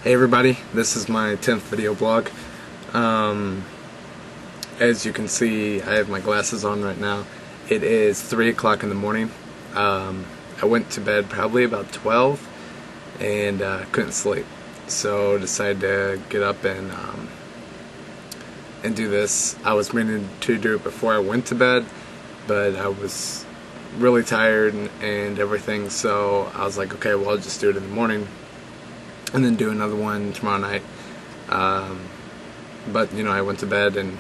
Hey everybody, this is my 10th video blog. As you can see, I have my glasses on right now. It is 3 o'clock in the morning. I went to bed probably about 12 and couldn't sleep. So decided to get up and do this. I was meaning to do it before I went to bed, but I was really tired and everything, so I was like, okay, well, I'll just do it in the morning and then do another one tomorrow night. But I went to bed, and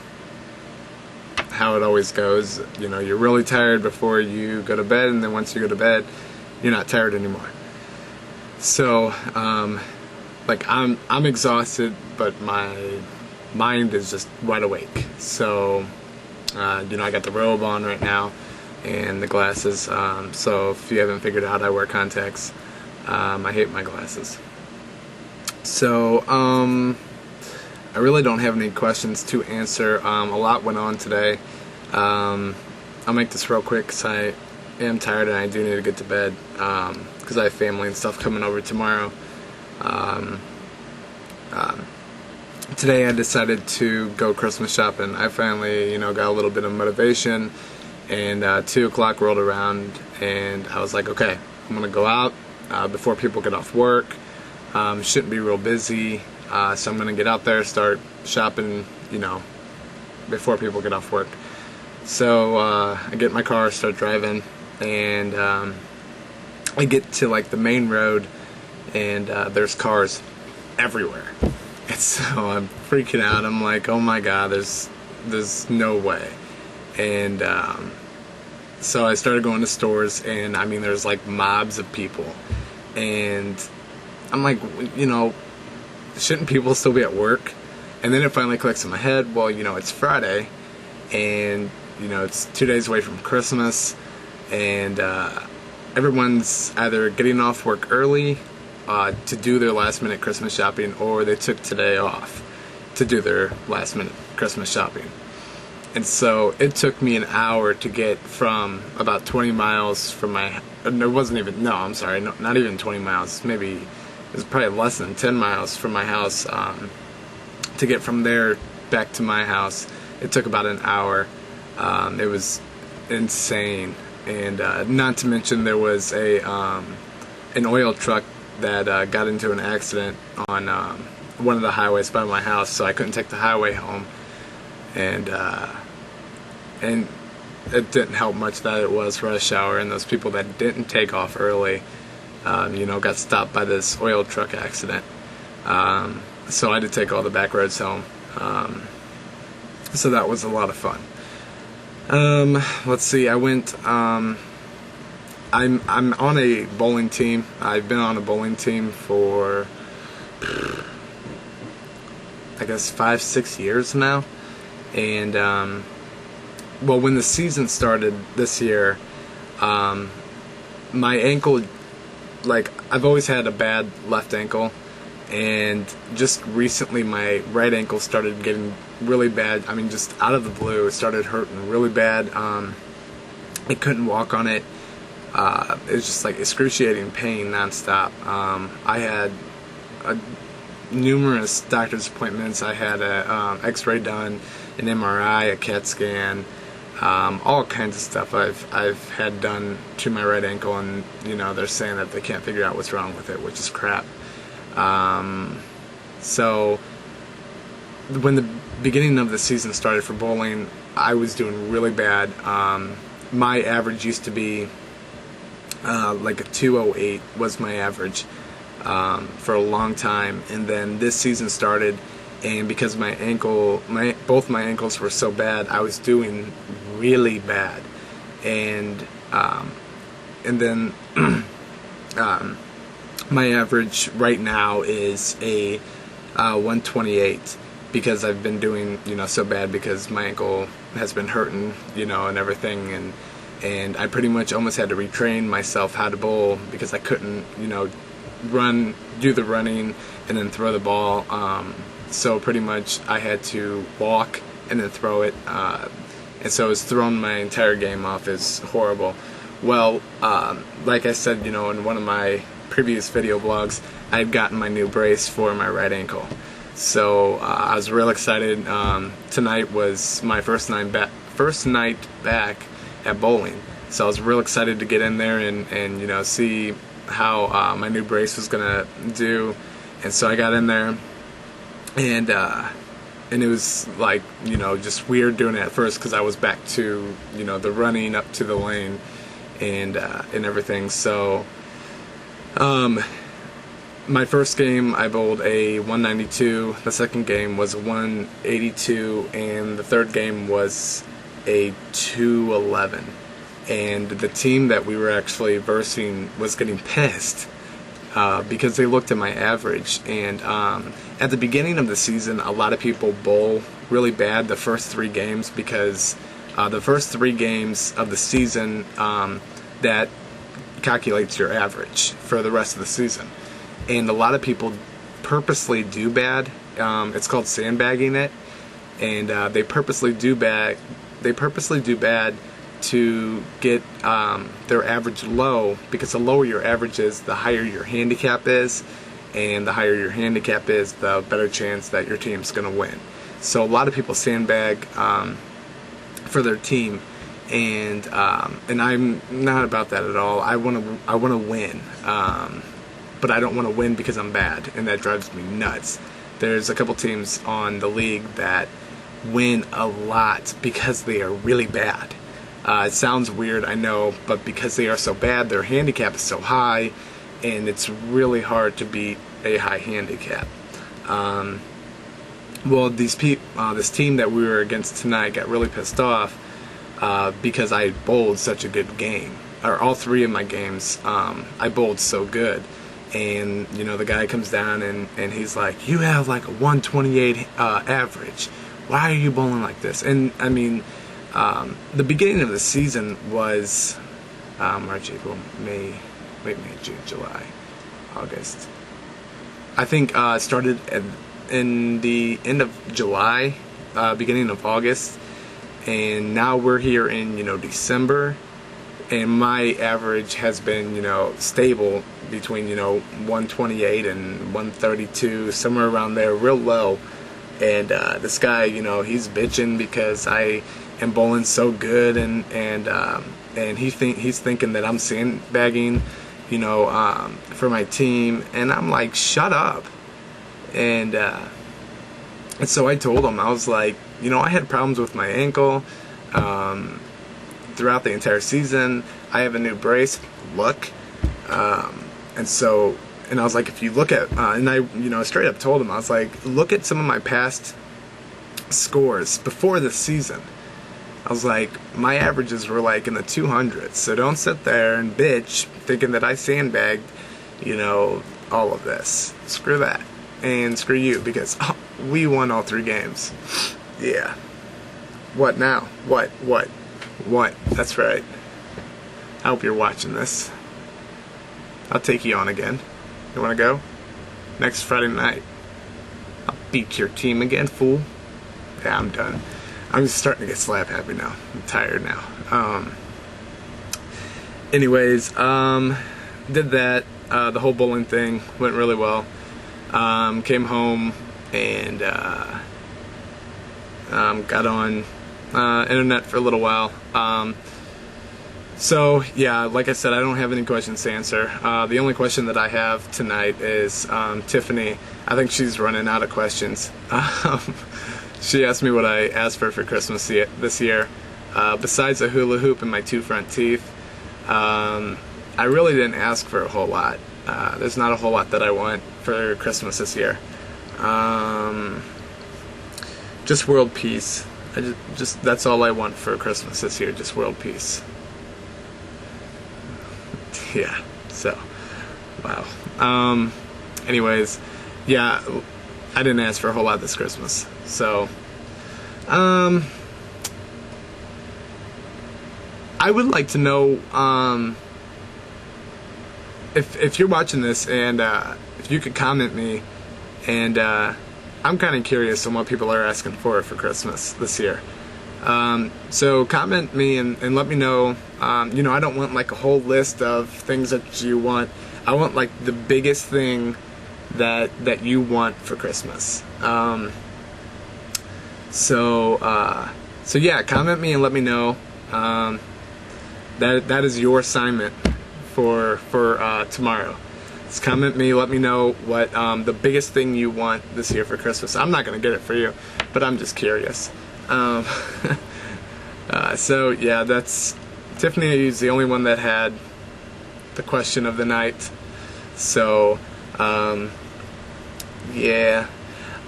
how it always goes, you're really tired before you go to bed, and then once you go to bed, you're not tired anymore. So I'm exhausted, but my mind is just wide awake. So I got the robe on right now and the glasses. So if you haven't figured out, I wear contacts. I hate my glasses. So I really don't have any questions to answer. A lot went on today. I'll make this real quick because I am tired and I do need to get to bed because I have family and stuff coming over tomorrow. Today I decided to go Christmas shopping. I finally, got a little bit of motivation, and 2 o'clock rolled around and I was like, okay, I'm gonna go out before people get off work. Shouldn't be real busy, so I'm gonna get out there, start shopping, before people get off work. So I get in my car, start driving, and I get to the main road, and there's cars everywhere. And so I'm freaking out. I'm like, oh my god, there's no way. And so I started going to stores, and there's mobs of people, and I'm like, shouldn't people still be at work? And then it finally clicks in my head, well, it's Friday, and it's 2 days away from Christmas, and everyone's either getting off work early to do their last minute Christmas shopping, or they took today off to do their last minute Christmas shopping. And so it took me an hour to get from about 20 miles from my, it wasn't even, no, I'm sorry, no, not even 20 miles, maybe it was probably less than 10 miles from my house. To get from there back to my house, it took about an hour. It was insane. And not to mention there was an oil truck that got into an accident on one of the highways by my house, so I couldn't take the highway home. And it didn't help much that it was rush hour, and those people that didn't take off early, got stopped by this oil truck accident. So I had to take all the back roads home. So that was a lot of fun. Let's see, I went, I'm on a bowling team. I've been on a bowling team for, I guess, 5-6 years now. And, well, when the season started this year, my ankle, I've always had a bad left ankle, and just recently my right ankle started getting really bad. Just out of the blue, it started hurting really bad. I couldn't walk on it. It was just excruciating pain nonstop. I had numerous doctor's appointments. I had a x-ray done, an MRI, a CAT scan, all kinds of stuff I've had done to my right ankle, and they're saying that they can't figure out what's wrong with it, which is crap. So when the beginning of the season started for bowling, I was doing really bad. My average used to be a 208 was my average for a long time, and then this season started, and because both my ankles were so bad, I was doing really bad, and then my average right now is a 128, because I've been doing so bad do my ankle has been hurting and everything, and I pretty much almost had to retrain myself how to bowl because I couldn't do the running and then throw the ball. So pretty much I had to walk and then throw it, and so it's thrown my entire game off. Is horrible. Well, like I said, in one of my previous video vlogs, I had gotten my new brace for my right ankle. So I was real excited. Tonight was my first night back at bowling. So I was real excited to get in there and you know, see how my new brace was gonna do. And so I got in there, and it was like, you know, just weird doing it at first because I was back to, you know, the running up to the lane and everything. So my first game I bowled a 192, the second game was a 182, and the third game was a 211. And the team that we were actually versing was getting pissed because they looked at my average. And at the beginning of the season, a lot of people bowl really bad the first 3 games because the first 3 games of the season, that calculates your average for the rest of the season. And a lot of people purposely do bad. It's called sandbagging it, and they purposely do bad. They purposely do bad to get their average low, because the lower your average is, the higher your handicap is, and the higher your handicap is, the better chance that your team's going to win. So a lot of people sandbag for their team, and I'm not about that at all. I want to win, but I don't want to win because I'm bad, and that drives me nuts. There's a couple teams on the league that win a lot because they are really bad. It sounds weird, I know, but because they are so bad, their handicap is so high, and it's really hard to beat a high handicap. Well, this team that we were against tonight got really pissed off because I bowled such a good game. Or all 3 of my games, I bowled so good. And, you know, the guy comes down and he's like, "You have like a 128 average. Why are you bowling like this?" And, I mean, the beginning of the season was March, April, May, June, July, August. I think it started in the end of July, beginning of August, and now we're here in, you know, December, and my average has been, you know, stable between, you know, 128 and 132, somewhere around there, real low. And this guy, you know, he's bitching because I am bowling so good, and he's thinking that I'm sandbagging, you know, for my team, and I'm like, shut up. And so I told him, I was like, you know, I had problems with my ankle throughout the entire season. I have a new brace, look, and I was like, if you look at, and I, you know, straight up told him, I was like, look at some of my past scores before this season. I was like, my averages were like in the 200s, so don't sit there and bitch thinking that I sandbagged, you know, all of this. Screw that. And screw you, because we won all 3 games. Yeah. What now? What? That's right. I hope you're watching this. I'll take you on again. You wanna go? Next Friday night. I'll beat your team again, fool. Yeah, I'm done. I'm just starting to get slap happy now. I'm tired now. Anyways, did that. The whole bowling thing went really well. Came home and got on internet for a little while. So yeah, like I said, I don't have any questions to answer. The only question that I have tonight is Tiffany. I think she's running out of questions. She asked me what I asked for Christmas this year. Besides a hula hoop and my 2 front teeth, I really didn't ask for a whole lot. There's not a whole lot that I want for Christmas this year. Just world peace. Just that's all I want for Christmas this year, just world peace. Yeah, so, wow. Anyways, yeah, I didn't ask for a whole lot this Christmas. So, I would like to know, if you're watching this, and if you could comment me, and I'm kind of curious on what people are asking for Christmas this year. So comment me and let me know. You know, I don't want like a whole list of things that you want. I want like the biggest thing that you want for Christmas. So yeah, comment me and let me know. That is your assignment for tomorrow. Just comment me, let me know what the biggest thing you want this year for Christmas. I'm not gonna get it for you, but I'm just curious. So yeah, that's Tiffany is the only one that had the question of the night. So yeah,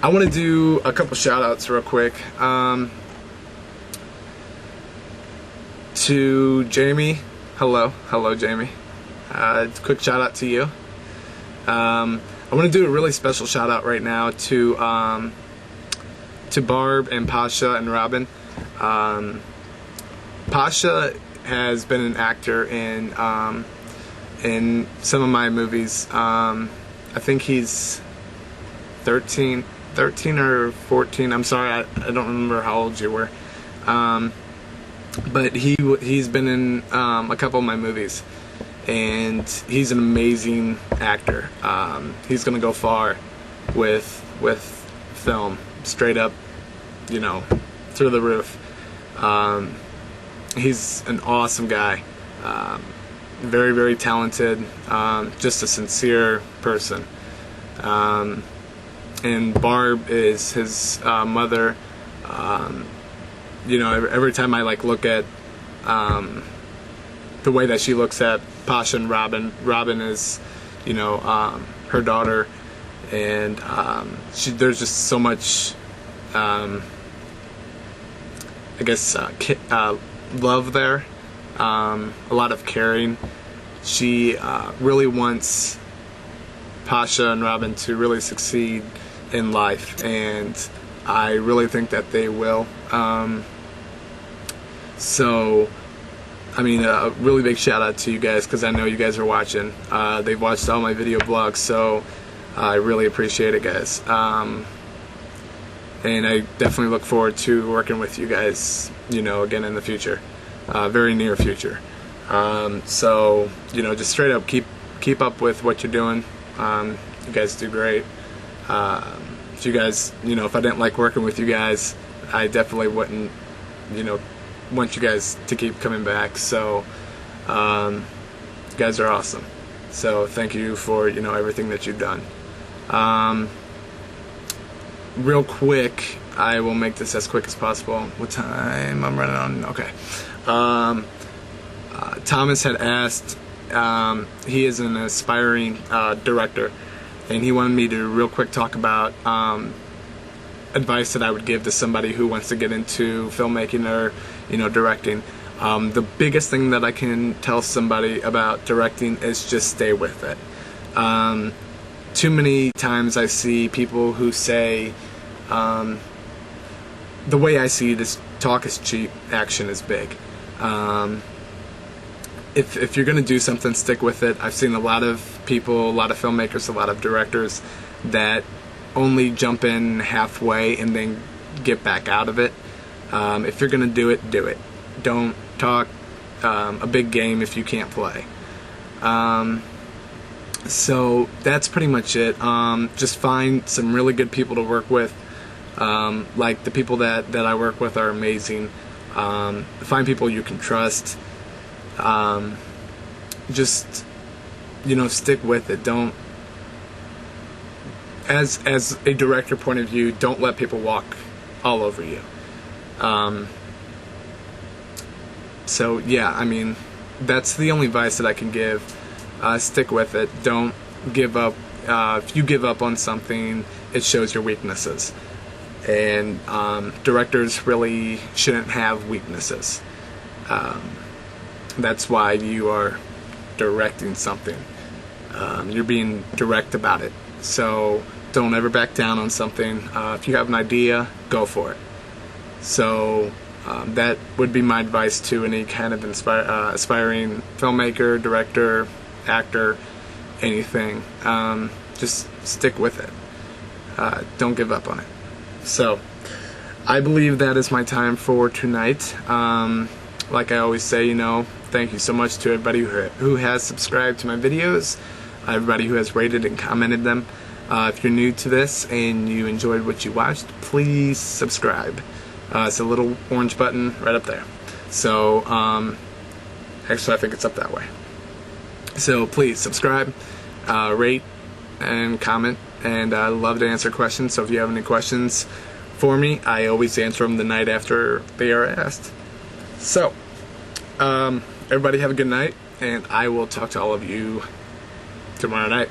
I want to do a couple shout outs real quick. To Jamie, hello Jamie. Quick shout out to you. I want to do a really special shout out right now to Barb and Pasha and Robin. Pasha has been an actor in some of my movies. I think he's 13 or 14. I'm sorry, I don't remember how old you were. But he's been in a couple of my movies, and he's an amazing actor. He's gonna go far with film, straight up, you know, through the roof. He's an awesome guy, very, very talented, just a sincere person. And Barb is his mother. You know, every time I like look at the way that she looks at Pasha and Robin is, you know, her daughter, and there's just so much, I guess, love there, a lot of caring. She really wants Pasha and Robin to really succeed in life, and I really think that they will. So, I mean, a really big shout out to you guys, because I know you guys are watching. They've watched all my video blogs, so I really appreciate it, guys. And I definitely look forward to working with you guys, you know, again in the future, very near future. So, you know, just straight up keep up with what you're doing. You guys do great. If you guys, you know, if I didn't like working with you guys, I definitely wouldn't, you know, want you guys to keep coming back. So you guys are awesome, so thank you for, you know, everything that you've done. Real quick, I will make this as quick as possible. What time I'm running on? Okay. Thomas had asked, he is an aspiring director, and he wanted me to real quick talk about advice that I would give to somebody who wants to get into filmmaking or, you know, directing. The biggest thing that I can tell somebody about directing is just stay with it. Too many times I see people who say, the way I see it is, talk is cheap, action is big. If you're going to do something, stick with it. I've seen a lot of people, a lot of filmmakers, a lot of directors that only jump in halfway and then get back out of it. If you're going to do it, do it. Don't talk a big game if you can't play. So that's pretty much it. Just find some really good people to work with. Like the people that I work with are amazing. Find people you can trust. Just, you know, stick with it. Don't, as a director point of view, don't let people walk all over you. So yeah, I mean, that's the only advice that I can give. Stick with it. Don't give up. If you give up on something, it shows your weaknesses. And directors really shouldn't have weaknesses. That's why you are directing something. You're being direct about it. So don't ever back down on something. If you have an idea, go for it. So that would be my advice to any kind of aspiring filmmaker, director, actor, anything. Just stick with it. Don't give up on it. So I believe that is my time for tonight. Like I always say, you know, thank you so much to everybody who has subscribed to my videos. everybody who has rated and commented them. If you're new to this and you enjoyed what you watched, please subscribe. It's a little orange button right up there. So, actually I think it's up that way. So please subscribe, rate, and comment. And I love to answer questions, so if you have any questions for me, I always answer them the night after they are asked. So, everybody have a good night, and I will talk to all of you tomorrow night.